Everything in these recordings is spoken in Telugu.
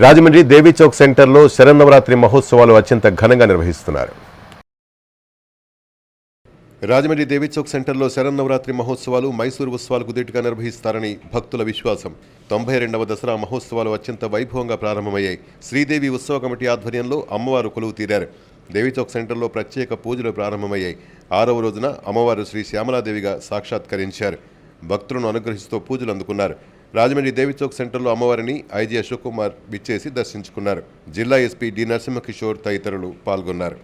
రాజమండ్రి దేవీ చౌక్ సెంటర్లో శరన్నవరాత్రి మహోత్సవాలు అత్యంత ఘనంగా నిర్వహిస్తున్నారు. రాజమండ్రి దేవీ చౌక్ సెంటర్లో శరన్నవరాత్రి మహోత్సవాలు మైసూరు ఉత్సవాలకు దీటుగా నిర్వహిస్తారని భక్తుల విశ్వాసం. 92వ దసరా మహోత్సవాలు అత్యంత వైభవంగా ప్రారంభమయ్యాయి. శ్రీదేవి ఉత్సవ కమిటీ ఆధ్వర్యంలో అమ్మవారు కొలువు తీరారు. దేవీ చౌక్ సెంటర్లో ప్రత్యేక పూజలు ప్రారంభమయ్యాయి. 6వ రోజున అమ్మవారు శ్రీ శ్యామలాదేవిగా సాక్షాత్కరించారు. భక్తులను అనుగ్రహిస్తూ పూజలు అందుకున్నారు. రాజమండ్రి దేవీ చౌక్ సెంటర్లో అమ్మవారిని ఐజీ అశోక్ కుమార్ విచ్చేసి దర్శించుకున్నారు. జిల్లా ఎస్పీ డి నరసింహకిషోర్ తదితరులు పాల్గొన్నారు.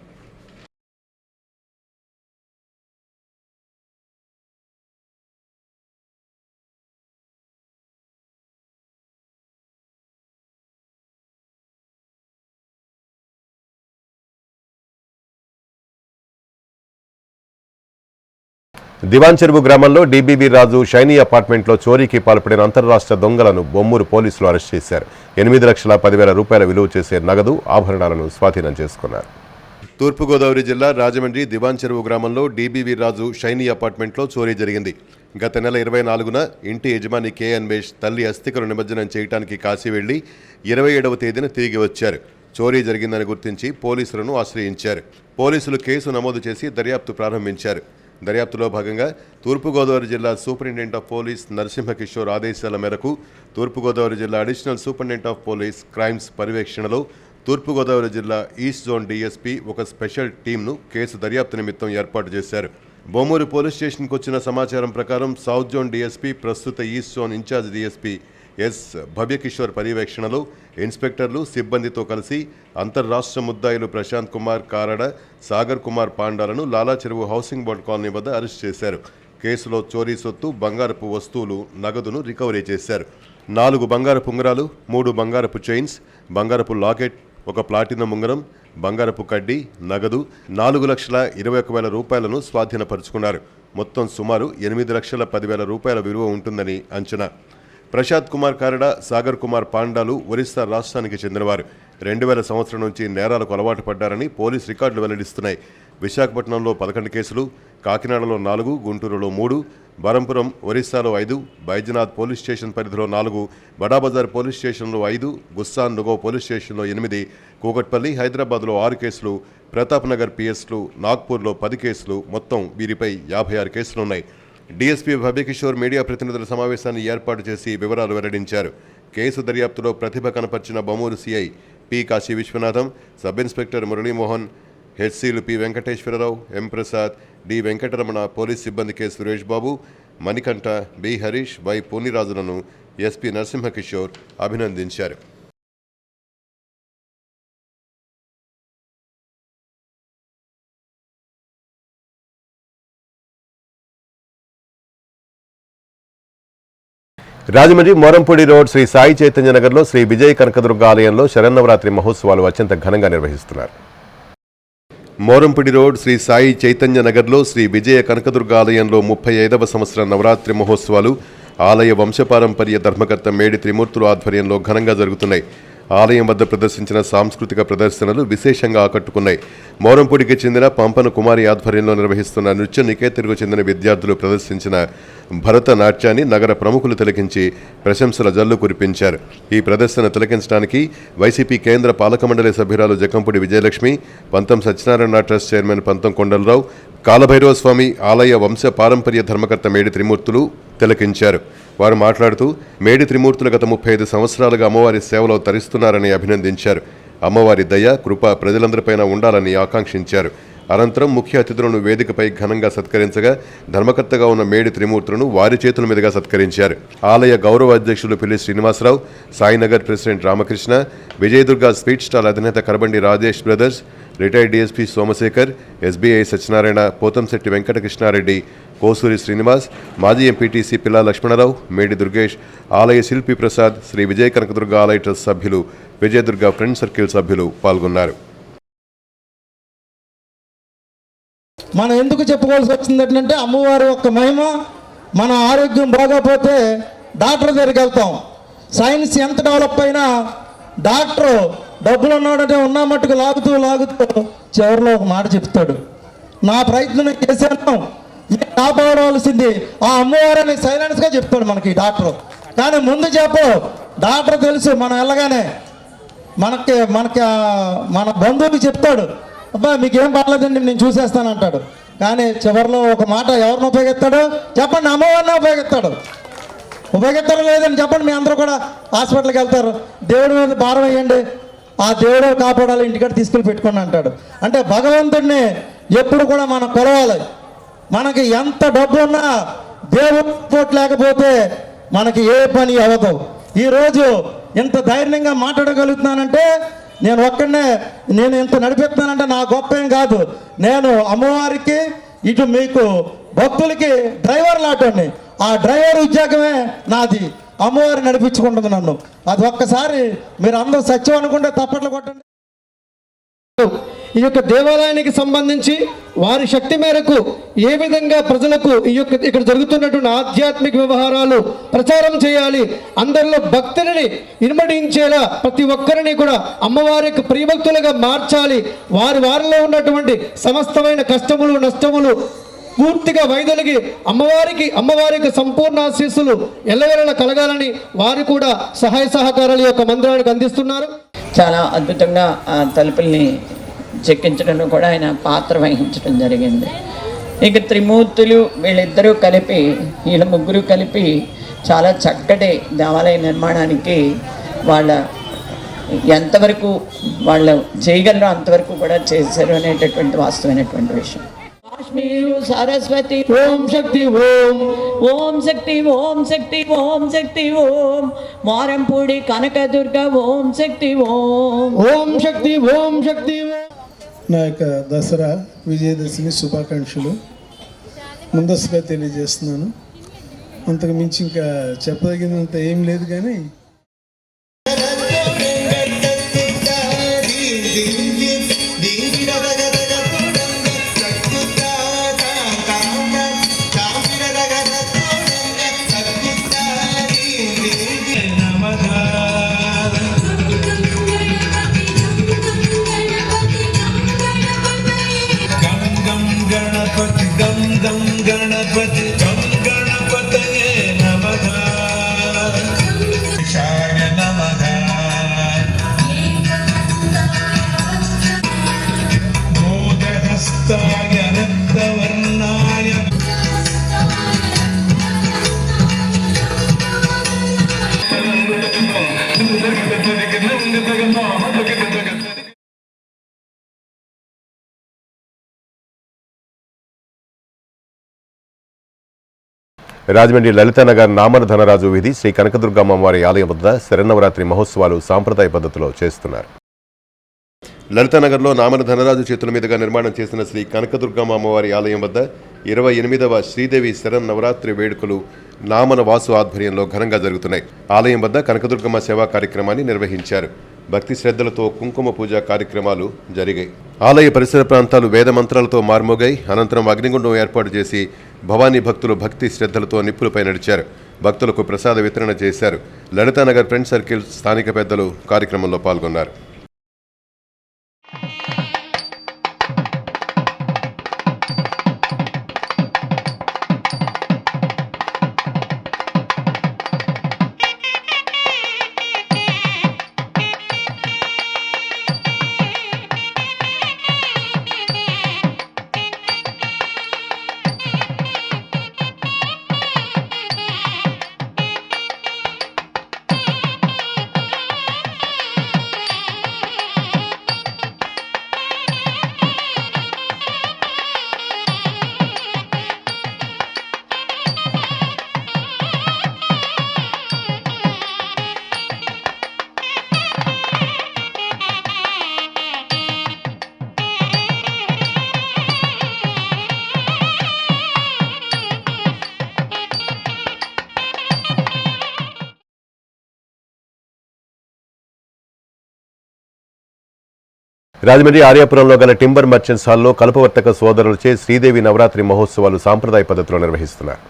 దివాన్ చెరువు గ్రామంలో డీబీబీ రాజు షైనీ అపార్ట్మెంట్లో చోరీకి పాల్పడిన అంతర్రాష్ట్ర దొంగలను బొమ్మూరు పోలీసులు అరెస్ట్ చేశారు. 8,10,10,000 రూపాయల విలువ చేసే నగదు ఆభరణాలను స్వాధీనం చేసుకున్నారు. తూర్పుగోదావరి జిల్లా రాజమండ్రి దివాన్ చెరువు గ్రామంలో డీబీబీ రాజు షైనీ అపార్ట్మెంట్లో చోరీ జరిగింది. గత నెల 24న ఇంటి యజమాని కె అన్వేష్ తల్లి అస్థికలు నిమజ్జనం చేయడానికి కాశీ వెళ్లి 27వ తేదీన తిరిగి వచ్చారు. చోరీ జరిగిందని గుర్తించి పోలీసులను ఆశ్రయించారు. పోలీసులు కేసు నమోదు చేసి దర్యాప్తు ప్రారంభించారు. దర్యాప్తులో భాగంగా తూర్పుగోదావరి జిల్లా సూపరింటెండెంట్ ఆఫ్ పోలీస్ నరసింహకిషోర్ ఆదేశాల మేరకు తూర్పుగోదావరి జిల్లా additional superintendent of police crimes పర్యవేక్షణలో తూర్పుగోదావరి జిల్లా ఈస్ట్ జోన్ డీఎస్పీ ఒక స్పెషల్ టీంను కేసు దర్యాప్తు నిమిత్తం ఏర్పాటు చేశారు. బొమ్మూరు పోలీస్ స్టేషన్కు వచ్చిన సమాచారం ప్రకారం సౌత్ జోన్ డీఎస్పీ ప్రస్తుత east zone in charge DSP S Bhavyakishore పర్యవేక్షణలో ఇన్స్పెక్టర్లు సిబ్బందితో కలిసి అంతర్రాష్ట్ర ముద్దాయిలు ప్రశాంత్ కుమార్ కారడ, సాగర్ కుమార్ పాండాలను లాలా చెరువు హౌసింగ్ బోర్డు కాలనీ వద్ద అరెస్ట్ చేశారు. కేసులో చోరీ సొత్తు, బంగారపు వస్తువులు, నగదును రికవరీ చేశారు. 4 బంగారపు ఉంగరాలు, 3 బంగారపు చైన్స్, బంగారపు లాకెట్, 1 ప్లాటినం ఉంగరం, బంగారపు కడ్డీ, నగదు 4,21,000 రూపాయలను స్వాధీనపరుచుకున్నారు. మొత్తం సుమారు 8,10,10,000 రూపాయల విలువ ఉంటుందని అంచనా. ప్రశాంత్ కుమార్ కారడ, సాగర్ కుమార్ పాండాలు ఒరిస్సా రాష్ట్రానికి చెందినవారు. 2000 సంవత్సరం నుంచి నేరాలకు అలవాటు పడ్డారని పోలీస్ రికార్డులు వెల్లడిస్తున్నాయి. విశాఖపట్నంలో 11 కేసులు, కాకినాడలో 4, గుంటూరులో 3, బరంపురం ఒరిస్సాలో 5, బైజనాథ్ పోలీస్ స్టేషన్ పరిధిలో 4, బడాబజార్ పోలీస్ స్టేషన్లో 5, గుస్సాన్ నుగో పోలీస్ స్టేషన్లో 8, కూకట్పల్లి హైదరాబాద్లో 6 కేసులు, ప్రతాప్ నగర్ పిఎస్లు, నాగ్పూర్లో 10 కేసులు, మొత్తం వీరిపై 56 కేసులున్నాయి. డీఎస్పీ భవ్యకిషోర్ మీడియా ప్రతినిధుల సమావేశాన్ని ఏర్పాటు చేసి వివరాలు వెల్లడించారు. కేసు దర్యాప్తులో ప్రతిభ కనపర్చిన Bommuru CI P Kasi Viswanatham, sub inspector Muralimohan, హెచ్సీలు P Venkateswararao, M Prasad, D Venkataramana, police సిబ్బంది K Suresh Babu, Manikanta, B Harish, Y పూనిరాజులను ఎస్పీ నరసింహకిషోర్ అభినందించారు. రాజమండ్రి మోరంపూడి రోడ్ శ్రీ సాయి చైతన్య నగర్లో శ్రీ విజయ కనకదుర్గ ఆలయంలో శరన్నవరాత్రి మహోత్సవాలు అత్యంత ఘనంగా నిర్వహిస్తున్నారు. మోరంపూడి రోడ్ శ్రీ సాయి చైతన్య నగర్లో శ్రీ విజయ కనకదుర్గ ఆలయంలో 35వ సంవత్సర నవరాత్రి మహోత్సవాలు ఆలయ వంశపారంపర్య ధర్మకర్త మేడి త్రిమూర్తుల ఆధ్వర్యంలో ఘనంగా జరుగుతున్నాయి. ఆలయం వద్ద ప్రదర్శించిన సాంస్కృతిక ప్రదర్శనలు విశేషంగా ఆకట్టుకున్నాయి. మోరంపూడికి చెందిన పంపన కుమారి ఆధ్వర్యంలో నిర్వహిస్తున్న నృత్య నికేతన్కు చెందిన విద్యార్థులు ప్రదర్శించిన భరతనాట్యాన్ని నగర ప్రముఖులు తిలకించి ప్రశంసల జల్లు కురిపించారు. ఈ ప్రదర్శన తిలకించడానికి వైసీపీ కేంద్ర పాలక మండలి సభ్యురాలు జకంపూడి విజయలక్ష్మి, పంతం సత్యనారాయణ ట్రస్ట్ చైర్మన్ పంతం కొండలరావు, కాలభైరవ స్వామి ఆలయ వంశ పారంపర్య ధర్మకర్త మేడి త్రిమూర్తులు తిలకించారు. వారు మాట్లాడుతూ మేడి త్రిమూర్తులు గత 35 సంవత్సరాలుగా అమ్మవారి సేవలో తరిస్తున్నారని అభినందించారు. అమ్మవారి దయ, కృప ప్రజలందరిపైన ఉండాలని ఆకాంక్షించారు. అనంతరం ముఖ్య అతిథులను వేదికపై ఘనంగా సత్కరించగా ధర్మకర్తగా ఉన్న మేడి త్రిమూర్తులను వారి చేతుల మీదుగా సత్కరించారు. ఆలయ గౌరవ అధ్యక్షులు Pilli Srinivasarao, Sainagar president Ramakrishna, Vijayadurga sweet stall అధినేత Karabandi Rajesh brothers, retired DSP Somasekhar, SBI Satyanarayana, Pothamsetti Venkatakrishnareddy, Kosuri Srinivas, మాజీ ఎంపీటీసీ పిల్లా లక్ష్మణరావు, మేడి దుర్గేష్, ఆలయ శిల్పి ప్రసాద్, శ్రీ విజయ కనకదుర్గ ఆలయ ట్రస్ట్ సభ్యులు, విజయదుర్గ ఫ్రెండ్ సర్కిల్ సభ్యులు పాల్గొన్నారు. మనం ఎందుకు చెప్పుకోవాల్సి వచ్చింది అంటే అమ్మవారి యొక్క మహిమ. మన ఆరోగ్యం బాగోపోతే డాక్టర్ దగ్గరికి వెళ్తాం. సైన్స్ ఎంత డెవలప్ అయినా డాక్టరు డబ్బులు ఉన్నాడంటే ఉన్న మట్టుకు లాగుతూ చివరిలో ఒక మాట చెప్తాడు, నా ప్రయత్నం చేశాను, మీరు కాపాడవలసింది ఆ అమ్మవారిని సైలెన్స్గా చెప్తాడు మనకి డాక్టర్. కానీ ముందు చెప్పు, డాక్టర్ తెలుసు మనం వెళ్ళగానే మనకి మన బంధువుకి చెప్తాడు, అబ్బా మీకేం పర్లేదండి నేను చూసేస్తాను అంటాడు. కానీ చివరిలో ఒక మాట ఎవరిని ఉపయోగిస్తాడు చెప్పండి? అమ్మవారిని ఉపయోగిస్తాడు లేదని చెప్పండి. మీ అందరూ కూడా హాస్పిటల్కి వెళ్తారు, దేవుడి మీద భారం వేయండి, ఆ దేవుడు కాపాడాలి, ఇంటికాడ తీసుకెళ్ళి పెట్టుకోండి అంటాడు. అంటే భగవంతుడిని ఎప్పుడు కూడా మనం కొలవాలి. మనకి ఎంత డబ్బు ఉన్నా దేవుడు లేకపోతే మనకి ఏ పని అవ్వదు. ఈరోజు ఇంత ధైర్యంగా మాట్లాడగలుగుతున్నానంటే నేను ఒక్కడనే, నేను ఇంత నడిపిస్తున్నానంటే నా గొప్ప ఏం కాదు. నేను అమ్మవారికి ఇటు మీకు భక్తులకి డ్రైవర్ లాటండి. ఆ డ్రైవర్ ఉద్యోగమే నాది, అమ్మవారి నడిపించుకుంటుంది నన్ను. అది ఒక్కసారి మీరు అందరూ సత్యం అనుకుంటే తప్పట్లు కొట్టండి. ఈ యొక్క దేవాలయానికి సంబంధించి వారి శక్తి మేరకు ఏ విధంగా ప్రజలకు ఇక్కడ జరుగుతున్నటువంటి ఆధ్యాత్మిక వ్యవహారాలు ప్రచారం చేయాలి, అందరిలో భక్తులని ఇనుమడించేలా ప్రతి ఒక్కరిని కూడా అమ్మవారికి ప్రియభక్తులుగా మార్చాలి, వారిలో ఉన్నటువంటి సమస్తమైన కష్టములు నష్టములు పూర్తిగా వైదొలిగి అమ్మవారికి సంపూర్ణ ఆశీస్సులు ఎల్లవేళలా కలగాలని వారు కూడా సహాయ సహకారాలు యొక్క మందిరానికి అందిస్తున్నారు. చాలా అద్భుతంగా ఆ తలుపుల్ని చెక్కించడంలో కూడా ఆయన పాత్ర వహించడం జరిగింది. ఇక త్రిమూర్తులు వీళ్ళిద్దరూ కలిపి, వీళ్ళ ముగ్గురు కలిపి చాలా చక్కటి దేవాలయ నిర్మాణానికి వాళ్ళ ఎంతవరకు వాళ్ళు చేయగలరో అంతవరకు కూడా చేశారు అనేటటువంటి వాస్తవమైనటువంటి విషయం. కాశ్మీరు సరస్వతి ఓం శక్తి ఓం ఓం శక్తి ఓం శక్తి ఓం శక్తి ఓం మారంపూడి కనకదుర్గ ఓం శక్తి ఓం ఓం శక్తి ఓం శక్తి ఓం. నా యొక్క దసరా విజయదశమి శుభాకాంక్షలు ముందస్తుగా తెలియజేస్తున్నాను. అంతకు మించి ఇంకా చెప్పదగినంత ఏం లేదు, కానీ गणपति गम गणपतये नमः शाय नमः मोदहस्ताय रक्तवर्णाय రాజమండ్రి లలితానగర్ నామన ధనరాజు వీధి శ్రీ కనకదుర్గమ్మవారి ఆలయం వద్ద శరన్నవరాత్రి మహోత్సవాలు సాంప్రదాయ పద్ధతిలో చేస్తున్నారు. లలితానగర్లో నామన ధనరాజు చేతుల మీదుగా నిర్మాణం చేసిన శ్రీ కనకదుర్గమ్మ అమ్మవారి ఆలయం వద్ద 28వ శ్రీదేవి శరన్నవరాత్రి వేడుకలు నామన వాసు ఆధ్వర్యంలో ఘనంగా జరుగుతున్నాయి. ఆలయం వద్ద కనకదుర్గమ్మ సేవా కార్యక్రమాన్ని నిర్వహించారు. భక్తి శ్రద్ధలతో కుంకుమ పూజ కార్యక్రమాలు జరిగాయి. ఆలయ పరిసర ప్రాంతాలు వేద మంత్రాలతో మార్మోగాయి. అనంతరం అగ్నిగుండం ఏర్పాటు చేసి భవానీ భక్తులు భక్తి శ్రద్ధలతో నిప్పులపై నడిచారు. భక్తులకు ప్రసాద వితరణ చేశారు. లలితానగర్ ఫ్రెండ్ సర్కిల్ స్థానిక పెద్దలు కార్యక్రమంలో పాల్గొన్నారు. రాజమండ్రి ఆర్యాపురంలో గల టింబర్ మర్చెంట్స్ హాల్లో కల్పవర్తక సోదరులచే శ్రీదేవి నవరాత్రి మహోత్సవాలు సాంప్రదాయ పద్ధతిలో నిర్వహిస్తున్నారు.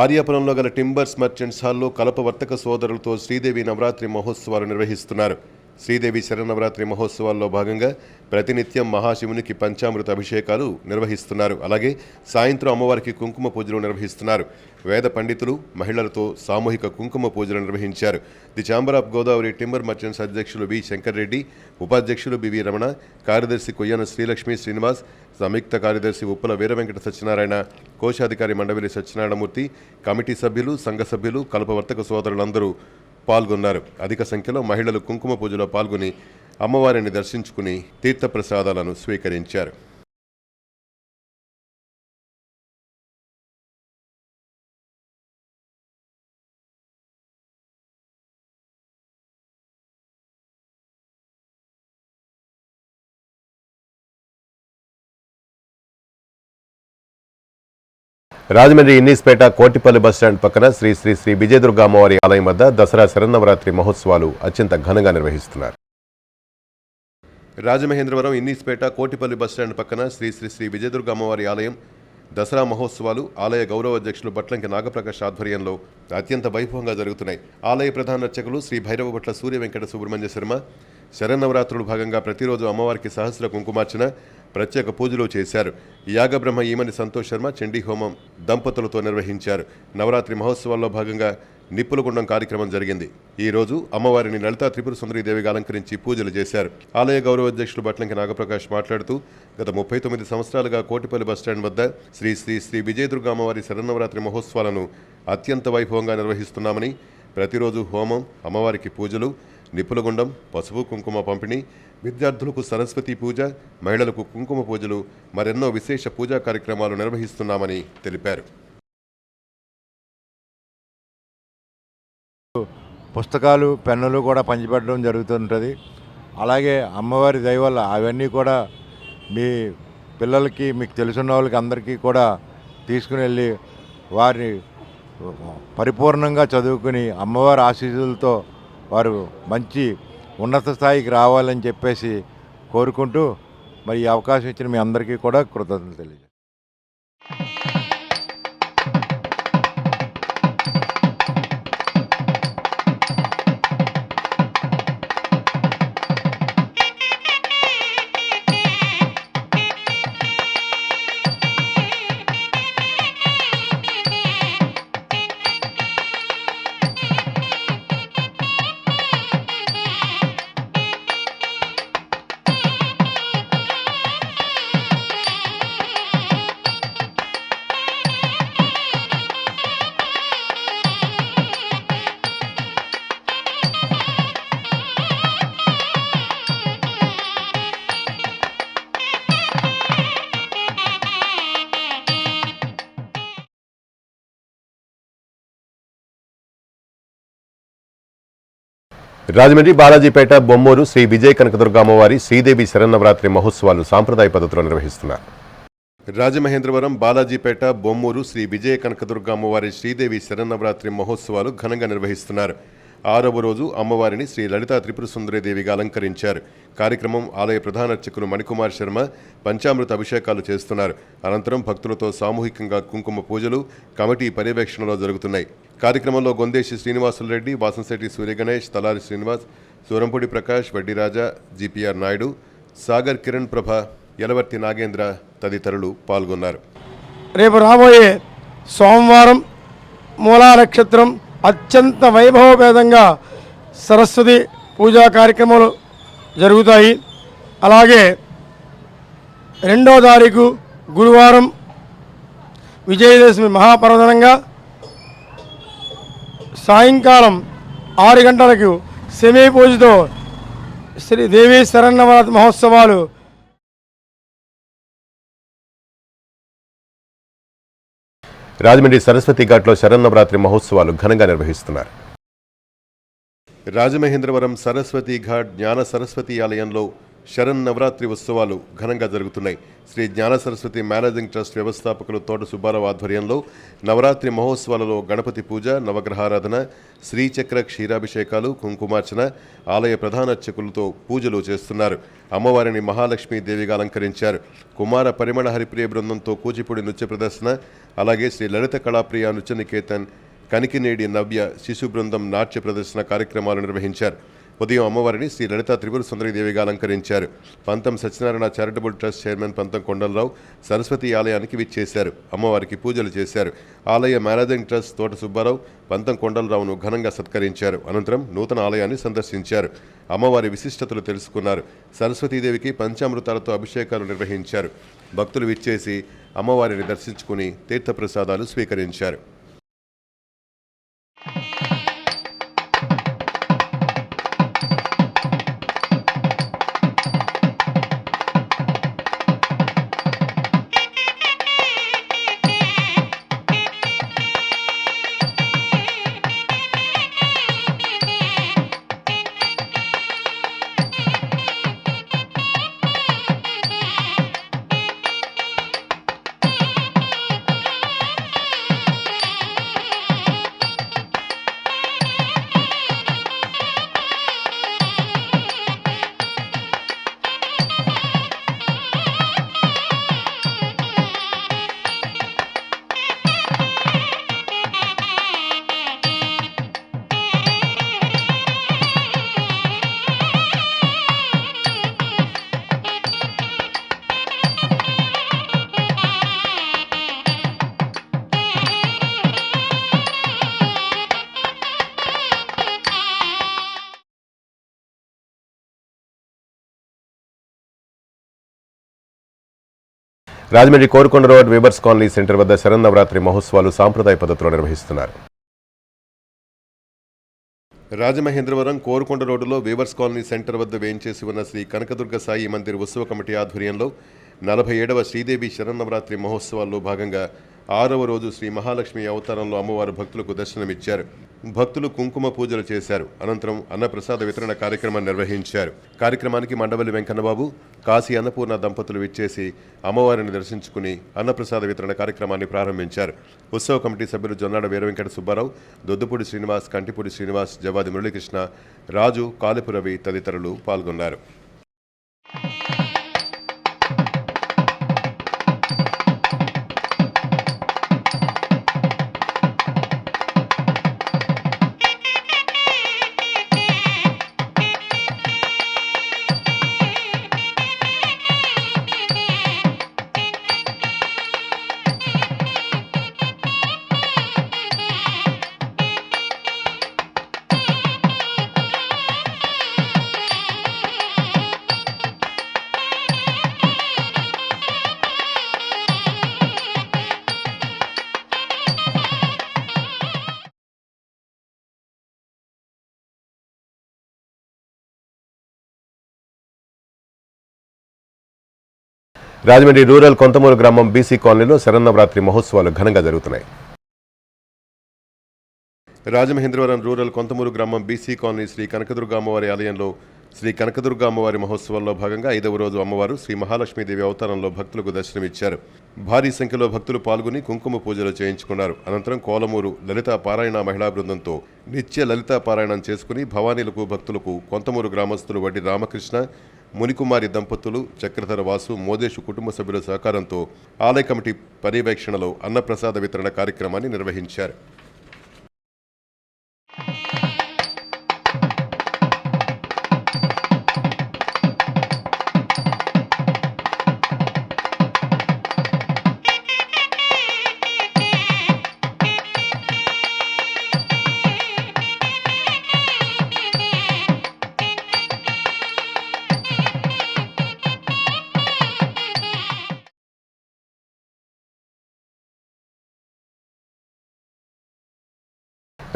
ఆర్యాపురంలో గల టింబర్స్ మర్చెంట్స్ హాల్లో కల్పవర్తక సోదరులతో శ్రీదేవి నవరాత్రి మహోత్సవాలు నిర్వహిస్తున్నారు. శ్రీదేవి శరన్నవరాత్రి మహోత్సవాల్లో భాగంగా ప్రతినిత్యం మహాశివునికి పంచామృత అభిషేకాలు నిర్వహిస్తున్నారు. అలాగే సాయంత్రం అమ్మవారికి కుంకుమ పూజలు నిర్వహిస్తున్నారు. వేద పండితులు మహిళలతో సామూహిక కుంకుమ పూజలు నిర్వహించారు. The chamber of Godavari timber merchants అధ్యక్షులు వి శంకర్ రెడ్డి, ఉపాధ్యక్షులు బివి రమణ, కార్యదర్శి కొయ్యన శ్రీలక్ష్మి శ్రీనివాస్, సంయుక్త కార్యదర్శి ఉప్పల వీరవెంకట సత్యనారాయణ, కోశాధికారి మండవిలి సత్యనారాయణమూర్తి, కమిటీ సభ్యులు, సంఘ సభ్యులు, కల్పవర్తక సోదరులందరూ పాల్గొన్నారు. అధిక సంఖ్యలో మహిళలు కుంకుమ పూజలో పాల్గొని అమ్మవారిని దర్శించుకుని తీర్థప్రసాదాలను స్వీకరించారు. రాజమండ్రి ఇన్నీస్పేట కోటిపల్లి బస్టాండ్ పక్కన శ్రీ శ్రీ శ్రీ విజయదుర్గ అమ్మవారి ఆలయం వద్ద దసరా శరన్నవరాత్రి మహోత్సవాలు అత్యంత ఘనంగా నిర్వహిస్తున్నారు. రాజమహేంద్రవరం ఇన్నీస్పేట కోటిపల్లి బస్టాండ్ పక్కన శ్రీ శ్రీ శ్రీ విజయదుర్గ అమ్మవారి ఆలయం దసరా మహోత్సవాలు ఆలయ గౌరవ అధ్యక్షులు బట్లంకి నాగప్రకాష్ ఆధ్వర్యంలో అత్యంత వైభవంగా జరుగుతున్నాయి. ఆలయ ప్రధాన అర్చకులు శ్రీ భైరవభట్ల సూర్య వెంకట సుబ్రహ్మణ్య శర్మ శరన్నవరాత్రులు భాగంగా ప్రతిరోజు అమ్మవారికి సహస్ర కుంకుమార్చన, ప్రత్యేక పూజలు చేశారు. యాగబ్రహ్మ ఈమని సంతోష్ శర్మ చండీ హోమం దంపతులతో నిర్వహించారు. నవరాత్రి మహోత్సవాల్లో భాగంగా నిప్పులగుండం కార్యక్రమం జరిగింది. ఈ రోజు అమ్మవారిని లలితా త్రిపుర సుందరి దేవిగా అలంకరించి పూజలు చేశారు. ఆలయ గౌరవ అధ్యక్షులు బట్లంకి నాగప్రకాష్ మాట్లాడుతూ గత 39 సంవత్సరాలుగా కోటిపల్లి బస్టాండ్ వద్ద శ్రీ శ్రీ శ్రీ విజయదుర్గ అమ్మవారి శరన్నవరాత్రి మహోత్సవాలను అత్యంత వైభవంగా నిర్వహిస్తున్నామని, ప్రతిరోజు హోమం, అమ్మవారికి పూజలు, నిప్పులగుండం, పసుపు కుంకుమ పంపిణీ, విద్యార్థులకు సరస్వతి పూజ, మహిళలకు కుంకుమ పూజలు, మరెన్నో విశేష పూజా కార్యక్రమాలు నిర్వహిస్తున్నామని తెలిపారు. పుస్తకాలు, పెన్నులు కూడా పంచిపెట్టడం జరుగుతుంటుంది. అలాగే అమ్మవారి దయ వల్ల అవన్నీ కూడా మీ పిల్లలకి, మీకు తెలుసున్న వాళ్ళకి అందరికీ కూడా తీసుకుని వెళ్ళి వారిని పరిపూర్ణంగా చదువుకుని అమ్మవారి ఆశీస్సులతో వారు మంచి ఉన్నత స్థాయికి రావాలని చెప్పేసి కోరుకుంటూ మరి ఈ అవకాశం ఇచ్చిన మీ అందరికీ కూడా కృతజ్ఞతలు తెలియజేస్తాను. రాజమండ్రి బాలాజీపేట బొమ్మూరు శ్రీ విజయ కనకదుర్గ అమ్మవారి శ్రీదేవి శరన్నవరాత్రి మహోత్సవాలు సాంప్రదాయ పద్ధతిలో నిర్వహిస్తున్నారు. రాజమహేంద్రవరం బాలాజీపేట బొమ్మూరు శ్రీ విజయ కనకదుర్గ అమ్మవారి శ్రీదేవి శరన్నవరాత్రి మహోత్సవాలు ఘనంగా నిర్వహిస్తున్నారు. 6వ రోజు అమ్మవారిని శ్రీ లలితా త్రిపుర సుందరి దేవిగా అలంకరించారు. కార్యక్రమం ఆలయ ప్రధాన అర్చకులు మణికుమార్ శర్మ పంచామృత అభిషేకాలు చేస్తున్నారు. అనంతరం భక్తులతో సామూహికంగా కుంకుమ పూజలు కమిటీ పర్యవేక్షణలో జరుగుతున్నాయి. కార్యక్రమంలో గొందేశి శ్రీనివాసులరెడ్డి, వాసంశెట్టి సూర్యగణేష్, తలారి శ్రీనివాస్, సూరంపూడి ప్రకాష్, వడ్డీరాజా, జిపిఆర్ నాయుడు, సాగర్ కిరణ్ ప్రభ, యలవర్తి నాగేంద్ర తదితరులు పాల్గొన్నారు. రేపు రాబోయే సోమవారం మూలా నక్షత్రం అత్యంత వైభవపేతంగా సరస్వతి పూజా కార్యక్రమాలు జరుగుతాయి. అలాగే 2వ తారీఖు గురువారం విజయదశమి మహాపర్వదినంగా సాయంకాలం 6 గంటలకు సెమీ పూజతో శ్రీ దేవి శరన్నవరాత్రి మహోత్సవాలు రాజమండ్రి సరస్వతి ఘాట్లో శరన్నవరాత్రి మహోత్సవాలు ఘనంగా నిర్వహిస్తున్నారు. రాజమహేంద్రవరం సరస్వతి ఘాట్ జ్ఞాన సరస్వతి ఆలయంలో శరన్నవరాత్రి ఉత్సవాలు ఘనంగా జరుగుతున్నాయి. శ్రీ జ్ఞాన సరస్వతి మేనేజింగ్ ట్రస్ట్ వ్యవస్థాపకులు తోట సుబ్బారావు ఆధ్వర్యంలో నవరాత్రి మహోత్సవాలలో గణపతి పూజ, నవగ్రహారాధన, శ్రీచక్ర క్షీరాభిషేకాలు, కుంకుమార్చన, ఆలయ ప్రధాన అర్చకులతో పూజలు చేస్తున్నారు. అమ్మవారిని మహాలక్ష్మీ దేవిగా అలంకరించారు. కుమార పరిమళ హరిప్రియ బృందంతో కూచిపూడి నృత్య ప్రదర్శన, అలాగే శ్రీ లలిత కళాప్రియ నృత్య నికేతన్, కనికినేడి నవ్య శిశు బృందం నాట్య ప్రదర్శన కార్యక్రమాలు నిర్వహించారు. ఉదయం అమ్మవారిని శ్రీ లలితా త్రిపుర సుందరి దేవిగా అలంకరించారు. పంతం సత్యనారాయణ చారిటబుల్ ట్రస్ట్ చైర్మన్ పంతం కొండలరావు సరస్వతి ఆలయానికి విచ్చేశారు. అమ్మవారికి పూజలు చేశారు. ఆలయ మేనేజింగ్ ట్రస్ట్ తోట సుబ్బారావు పంతం కొండలరావును ఘనంగా సత్కరించారు. అనంతరం నూతన ఆలయాన్ని సందర్శించారు. అమ్మవారి విశిష్టతలు తెలుసుకున్నారు. సరస్వతీదేవికి పంచామృతాలతో అభిషేకాలు నిర్వహించారు. భక్తులు విచ్చేసి అమ్మవారిని దర్శించుకుని తీర్థప్రసాదాలు స్వీకరించారు. Rajahmundry Korukonda road weavers colony centre వద్ద శరన్నవరాత్రి మహోత్సవాలు సాంప్రదాయ పద్ధతిలో నిర్వహిస్తున్నారు. రాజమహేంద్రవరం కోరుకొండ రోడ్డులో వీవర్స్ కాలనీ సెంటర్ వద్ద వేయించేసి ఉన్న శ్రీ కనకదుర్గ సాయి మందిర్ ఉత్సవ కమిటీ ఆధ్వర్యంలో 47వ శ్రీదేవి శరన్నవరాత్రి మహోత్సవాల్లో భాగంగా 6వ రోజు శ్రీ మహాలక్ష్మి అవతారంలో అమ్మవారు భక్తులకు దర్శనమిచ్చారు. భక్తులు కుంకుమ పూజలు చేశారు. అనంతరం అన్నప్రసాద వితరణ కార్యక్రమాన్ని నిర్వహించారు. కార్యక్రమానికి మండవల్లి వెంకన్నబాబు, కాశీ అన్నపూర్ణ దంపతులు విచ్చేసి అమ్మవారిని దర్శించుకుని అన్నప్రసాద వితరణ కార్యక్రమాన్ని ప్రారంభించారు. ఉత్సవ కమిటీ సభ్యులు జొన్నాడ వీరవెంకట సుబ్బారావు, దొద్దుపూడి శ్రీనివాస్, కంటిపూడి శ్రీనివాస్, జవాది మురళీకృష్ణ, రాజు, కాలిపు రవి తదితరులు పాల్గొన్నారు. రాజమండ్రి రూరల్ కొంతమూరు గ్రామం బీసీ కాలనీలో శరన్నవరాత్రి మహోత్సవాలు ఘనంగా జరుగుతున్నాయి. రాజమహేంద్రవరం రూరల్ కొంతమూరు గ్రామం బీసీ కాలనీ శ్రీ కనకదుర్గ అమ్మవారి ఆలయంలో శ్రీ కనకదుర్గ అమ్మవారి మహోత్సవాల్లో భాగంగా 5వ రోజు అమ్మవారు శ్రీ మహాలక్ష్మీదేవి అవతారంలో భక్తులకు దర్శనమిచ్చారు. భారీ సంఖ్యలో భక్తులు పాల్గొని కుంకుమ పూజలు చేయించుకున్నారు. అనంతరం కోలమూరు లలితా పారాయణ మహిళా బృందంతో నిత్య లలితా పారాయణం చేసుకుని భవానీలకు భక్తులకు కొంతమూరు గ్రామస్తులు వడ్డి రామకృష్ణ, మునికుమారి దంపతులు, చక్రధర వాసు, మోదేశు కుటుంబ సభ్యుల సహకారంతో ఆలయ కమిటీ పర్యవేక్షణలో అన్నప్రసాద వితరణ కార్యక్రమాన్ని నిర్వహించారు.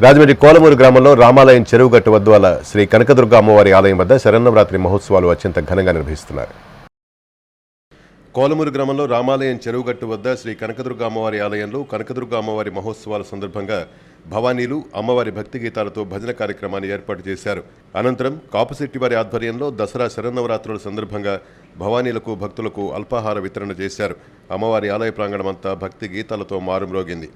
రాజమండ్రి కోలమూరు గ్రామంలో రామాలయం చెరువుగట్టు వద్ద శ్రీ కనకదుర్గ అమ్మవారి ఆలయం వద్ద శరన్నవరాత్రి మహోత్సవాలు అత్యంత ఘనంగా నిర్వహిస్తున్నారు. కోలమూరు గ్రామంలో రామాలయం చెరువుగట్టు వద్ద శ్రీ కనకదుర్గ అమ్మవారి ఆలయంలో కనకదుర్గ అమ్మవారి మహోత్సవాల సందర్భంగా భవానీలు అమ్మవారి భక్తి గీతాలతో భజన కార్యక్రమాన్ని ఏర్పాటు చేశారు. అనంతరం కాపుశెట్టి వారి ఆధ్వర్యంలో దసరా శరన్నవరాత్రుల సందర్భంగా భవానీలకు భక్తులకు అల్పాహార వితరణ చేశారు. అమ్మవారి ఆలయ ప్రాంగణమంతా భక్తి గీతాలతో మారుమ్రోగింది.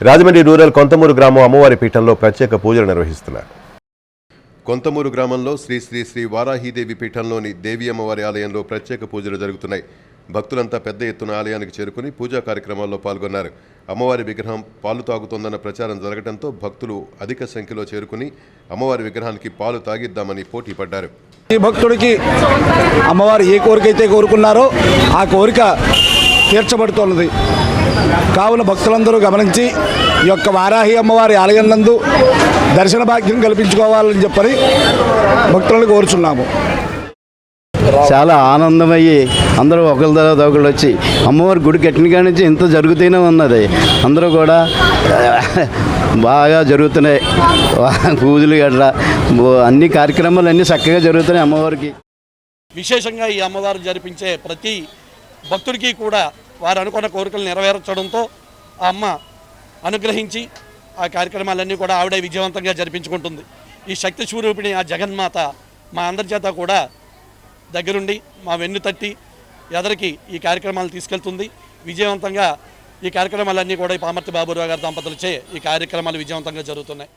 రాజమండ్రి రూరల్ కొంతమూరు గ్రామం అమ్మవారి పీఠంలో ప్రత్యేక పూజలు నిర్వహిస్తున్నారు. కొంతమూరు గ్రామంలో శ్రీ శ్రీ శ్రీ వారాహీదేవి పీఠంలోని దేవి అమ్మవారి ఆలయంలో ప్రత్యేక పూజలు జరుగుతున్నాయి. భక్తులంతా పెద్ద ఎత్తున ఆలయానికి చేరుకుని పూజా కార్యక్రమాల్లో పాల్గొన్నారు. అమ్మవారి విగ్రహం పాలు తాగుతోందన్న ప్రచారం జరగడంతో భక్తులు అధిక సంఖ్యలో చేరుకుని అమ్మవారి విగ్రహానికి పాలు తాగిద్దామని పోటీ పడ్డారు. ఈ భక్తుడికి అమ్మవారు ఏ కోరికైతే కోరుకున్నారో ఆ కోరిక తీర్చబడుతున్నది. కావున భక్తులందరూ గమనించి ఈ యొక్క వారాహి అమ్మవారి ఆలయం నందు దర్శన భాగ్యం కల్పించుకోవాలని చెప్పని భక్తులను కోరుచున్నాము. చాలా ఆనందమయ్యి అందరూ ఒకరి తర్వాత ఒకళ్ళు వచ్చి అమ్మవారి గుడి కట్టిన కాడి నుంచి ఇంత జరుగుతూనే ఉన్నది. అందరూ కూడా బాగా జరుగుతున్నాయి. పూజలు గట్రా అన్ని కార్యక్రమాలు అన్నీ చక్కగా జరుగుతున్నాయి. అమ్మవారికి విశేషంగా ఈ అమ్మవారు జరిపించే ప్రతి భక్తుడికి కూడా వారు అనుకున్న కోరికలు నెరవేర్చడంతో ఆ అమ్మ అనుగ్రహించి ఆ కార్యక్రమాలన్నీ కూడా ఆవిడే విజయవంతంగా జరిపించుకుంటుంది. ఈ శక్తి స్వరూపిణి ఆ జగన్మాత మా అందరి చేత కూడా దగ్గరుండి మా వెన్ను తట్టి ఎదరికి ఈ కార్యక్రమాలు తీసుకెళ్తుంది. విజయవంతంగా ఈ కార్యక్రమాలన్నీ కూడా ఈ పామర్తి బాబురావు గారి దంపతులచే ఈ కార్యక్రమాలు విజయవంతంగా జరుగుతున్నాయి.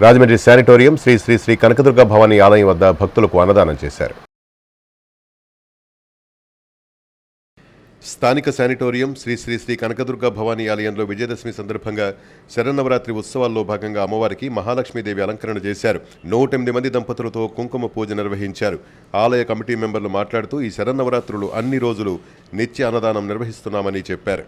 రాజమండ్రి శానిటోరియం శ్రీ శ్రీ శ్రీ కనకదుర్గ భవానీ ఆలయం వద్ద భక్తులకు అన్నదానం చేశారు. స్థానిక శానిటోరియం శ్రీ శ్రీ శ్రీ కనకదుర్గ భవానీ ఆలయంలో విజయదశమి సందర్భంగా శరన్నవరాత్రి ఉత్సవాల్లో భాగంగా అమ్మవారికి మహాలక్ష్మీదేవి అలంకరణ చేశారు. 108 మంది దంపతులతో కుంకుమ పూజ నిర్వహించారు. ఆలయ కమిటీ మెంబర్లు మాట్లాడుతూ ఈ శరన్నవరాత్రులు అన్ని రోజులు నిత్య అన్నదానం నిర్వహిస్తున్నామని చెప్పారు.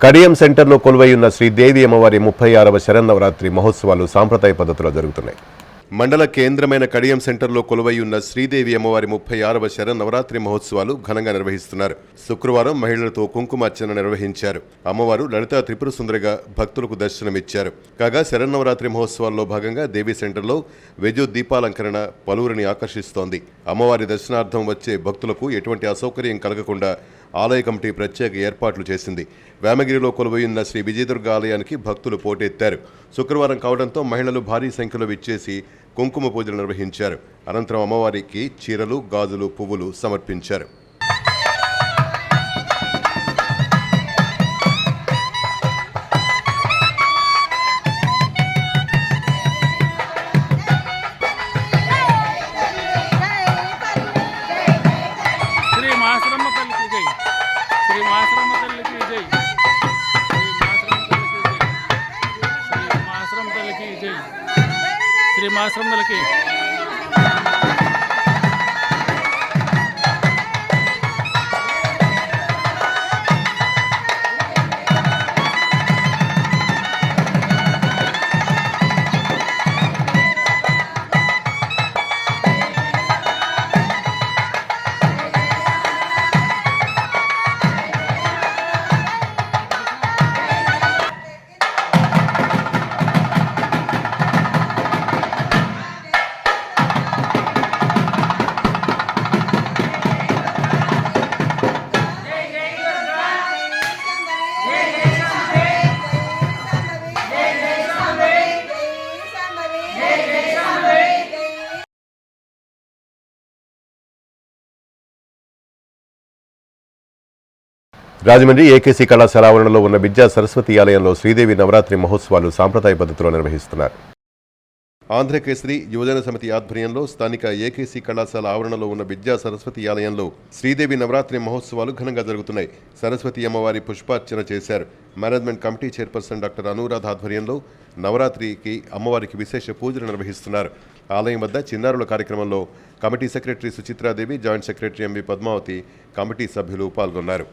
కడియం సెంటర్లో కొలువై ఉన్న శ్రీదేవి అమ్మవారి 36వ శరన్నవరాత్రి మహోత్సవాలు సాంప్రదాయ పద్ధతిలో జరుగుతున్నాయి. మండల కేంద్రమైన కడియం సెంటర్లో కొలువై ఉన్న శ్రీదేవి అమ్మవారి 36వ శరన్నవరాత్రి మహోత్సవాలు ఘనంగా నిర్వహిస్తున్నారు. శుక్రవారం మహిళలతో కుంకుమార్చన నిర్వహించారు. అమ్మవారు లలితా త్రిపుర సుందరిగా భక్తులకు దర్శనమిచ్చారు. కాగా శరన్నవరాత్రి మహోత్సవాల్లో భాగంగా దేవీ సెంటర్లో విద్యుత్ దీపాలంకరణ పలువురిని ఆకర్షిస్తోంది. అమ్మవారి దర్శనార్థం వచ్చే భక్తులకు ఎటువంటి అసౌకర్యం కలగకుండా ఆలయ కమిటీ ప్రత్యేక ఏర్పాట్లు చేసింది. వేమగిరిలో కొలువైయున్న శ్రీ విజయదుర్గ ఆలయానికి భక్తులు పోటెత్తారు. శుక్రవారం కావడంతో మహిళలు భారీ సంఖ్యలో విచ్చేసి కుంకుమ పూజలు నిర్వహించారు. అనంతరం అమ్మవారికి చీరలు, గాజులు, పువ్వులు సమర్పించారు. శ్రీమాశ్రమలకి రాజమండ్రి ఏకేసీ కళాశాల ఆవరణలో ఉన్న విద్యా సరస్వతి ఆలయంలో శ్రీదేవి నవరాత్రి మహోత్సవాలు సాంప్రదాయ పద్ధతిలో నిర్వహిస్తున్నారు. ఆంధ్రకేసరి యువజన సమితి ఆధ్వర్యంలో స్థానిక ఏకేసీ కళాశాల ఆవరణలో ఉన్న విద్యా సరస్వతి ఆలయంలో శ్రీదేవి నవరాత్రి మహోత్సవాలు ఘనంగా జరుగుతున్నాయి. సరస్వతి అమ్మవారి పుష్పార్చన చేశారు. Management committee chairperson doctor Anuradha ఆధ్వర్యంలో నవరాత్రికి అమ్మవారికి విశేష పూజలు నిర్వహిస్తున్నారు. ఆలయం వద్ద చిన్నారుల కార్యక్రమంలో committee secretary Suchitradevi, joint secretary MV Padmavathi, committee సభ్యులు పాల్గొన్నారు.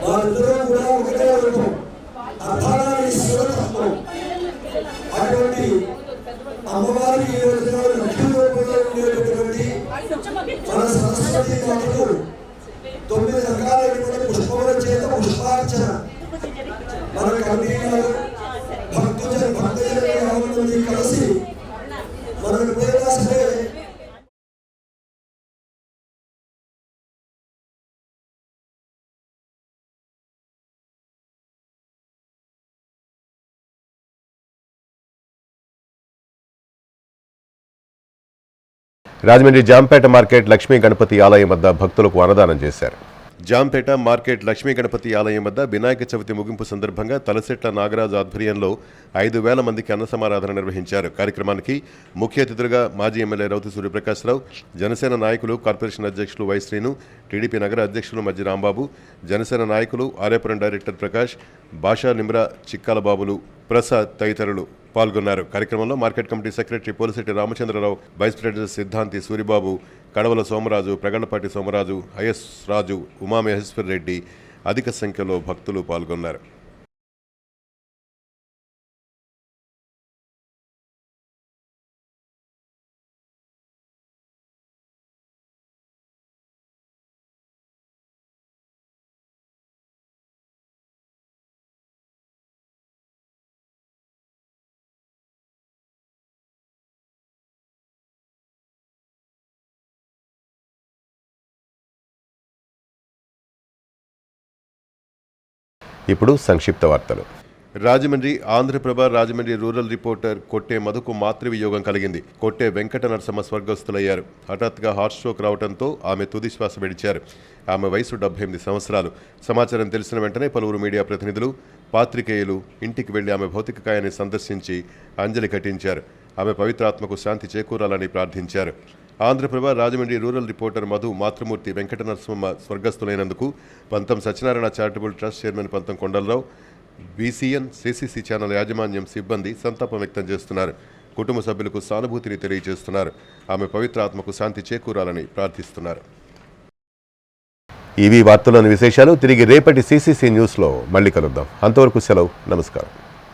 వారిద్దరూ కూడా ఒకటే రూపం, అర్ధనారీశ్వరత్వం. అటువంటి అమ్మవారికి ఈ రోజున లక్ష్మీ రూపంలో ఉండేటటువంటి మన సరస్వతి మాతకు 9 రకాలైనటువంటి పుష్పముల చేత పుష్పార్చన మన కమిటీలు భక్తుజనులు కలిసి మనం ఎప్పుడైనా సరే రాజమండ్రి జాంపేట మార్కెట్ లక్ష్మీ గణపతి ఆలయం వద్ద భక్తులకు అన్నదానం చేశారు. జాంపేట మార్కెట్ లక్ష్మీ గణపతి ఆలయం వద్ద వినాయక చవితి ముగింపు సందర్భంగా తలసెట్ల నాగరాజు ఆధ్వర్యంలో 5,000 మందికి అన్న సమారాధన నిర్వహించారు. కార్యక్రమానికి ముఖ్య అతిథులుగా మాజీ ఎమ్మెల్యే రౌతు సూర్యప్రకాశ్రావు, జనసేన నాయకులు కార్పొరేషన్ అధ్యక్షులు వై శ్రీను, టీడీపీ నగర అధ్యక్షులు మధ్య రాంబాబు, జనసేన నాయకులు ఆర్యపురం డైరెక్టర్ ప్రకాష్, భాషా నిమ్రా, చిక్కాల బాబులు, ప్రసాద్ తదితరులు పాల్గొన్నారు. కార్యక్రమంలో market committee secretary Polisetti Ramachandrarao, vice president Siddhanti Suribabu, Kadavala Somaraju, Pragandapati Somaraju, IS Raju, Umamaheswar Reddy అధిక సంఖ్యలో భక్తులు పాల్గొన్నారు. ఇప్పుడు సంక్షిప్త వార్తలు. రాజమండ్రి ఆంధ్రప్రభ రాజమండ్రి రూరల్ రిపోర్టర్ కొట్టే మధుకు మాతృవియోగం కలిగింది. కొట్టే వెంకట నరసమ్మ స్వర్గస్థులయ్యారు. హఠాత్తుగా హార్ట్ స్ట్రోక్ రావడంతో ఆమె తుది శ్వాస విడిచారు. ఆమె వయసు 78 సంవత్సరాలు. సమాచారం తెలిసిన వెంటనే పలువురు మీడియా ప్రతినిధులు, పాత్రికేయులు ఇంటికి వెళ్లి ఆమె భౌతిక కాయాన్ని సందర్శించి అంజలి ఘటించారు. ఆమె పవిత్రాత్మకు శాంతి చేకూరాలని ప్రార్థించారు. ఆంధ్రప్రభ రాజమండ్రి రూరల్ రిపోర్టర్ మధు మాతృమూర్తి వెంకట నరసింహ స్వర్గస్థులైనందుకు పంతం సత్యనారాయణ చారిటబుల్ ట్రస్ట్ చైర్మన్ పంతం కొండలరావు, బీసీఎన్ సిసిసి ఛానల్ యాజమాన్యం సిబ్బంది సంతాపం వ్యక్తం చేస్తున్నారు. కుటుంబ సభ్యులకు సానుభూతిని తెలియజేస్తున్నారు. ఆమె పవిత్రాత్మకు శాంతి చేకూరాలని ప్రార్థిస్తున్నారు. ఇవి వార్తల్లోని విశేషాలు. తిరిగి రేపటి సిసిసి న్యూస్లో మళ్ళీ కలుద్దాం. అంతవరకు సెలవు. నమస్కారం.